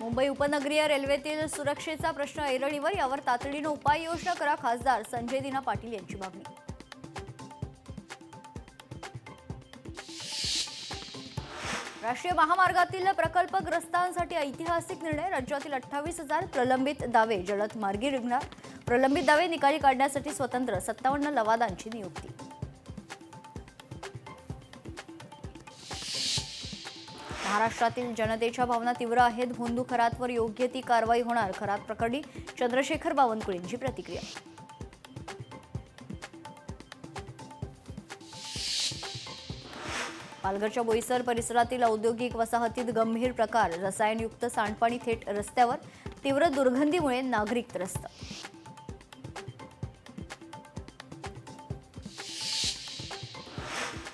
मुंबई उपनगरीय रेल्वेतील सुरक्षेचा प्रश्न ऐरणीवर, यावर तातडीने उपाययोजना करा, खासदार संजय दिना पाटील यांची मागणी. राष्ट्रीय महामार्गातील प्रकल्पग्रस्तांसाठी ऐतिहासिक निर्णय. राज्यातील 28,000 प्रलंबित दावे जलद मार्गी निघणार. प्रलंबित दावे निकाली काढण्यासाठी स्वतंत्र 57 लवादांची नियुक्ती. महाराष्ट्रातील जनतेच्या भावना तीव्र आहेत. भोंदू खरातवर योग्य ती कारवाई होणार. खरात प्रकरणी चंद्रशेखर बावनकुळेंची प्रतिक्रिया. पालघरच्या बोईसर परिसरातील औद्योगिक वसाहतीत गंभीर प्रकार. रसायनयुक्त सांडपाणी थेट रस्त्यावर. तीव्र दुर्गंधीमुळे नागरिक त्रस्त.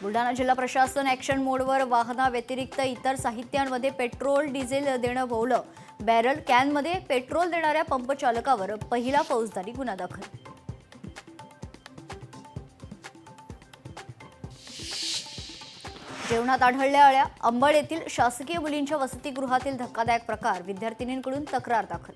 बुलढाणा जिल्हा प्रशासन ॲक्शन मोडवर. वाहनाव्यतिरिक्त इतर साहित्यांमध्ये पेट्रोल डिझेल देणं भोवलं. बॅरल कॅनमध्ये पेट्रोल देणाऱ्या पंपचालकावर पहिला फौजदारी गुन्हा दाखल. जेवणात आढळल्या अळ्या. अंबड येथील शासकीय मुलींच्या वसतिगृहातील धक्कादायक प्रकार. विद्यार्थिनींकडून तक्रार दाखल.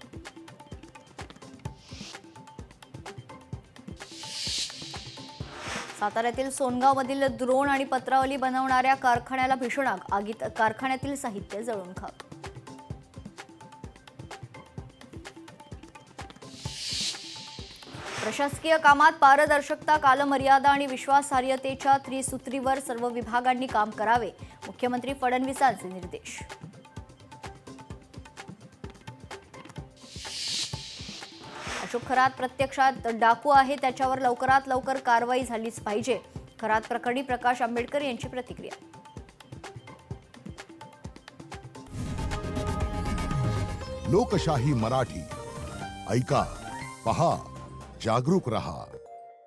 साताऱ्यातील सोनगावमधील ड्रोन आणि पत्रावली बनवणाऱ्या कारखान्याला भीषण आग. आगीत कारखान्यातील साहित्य जळून खाक. प्रशासकीय कामात पारदर्शकता, कालमर्यादा आणि विश्वासार्हतेच्या त्रिसूत्रीवर सर्व विभागांनी काम करावे. मुख्यमंत्री फडणवीसांचे निर्देश. अशोक खरात प्रत्यक्षात डाकू आहे, त्याच्यावर लवकरात लवकर कारवाई झालीच पाहिजे. खरात प्रकरणी प्रकाश आंबेडकर यांची प्रतिक्रिया. लोकशाही मराठी ऐका, पहा, जागरूक रहा.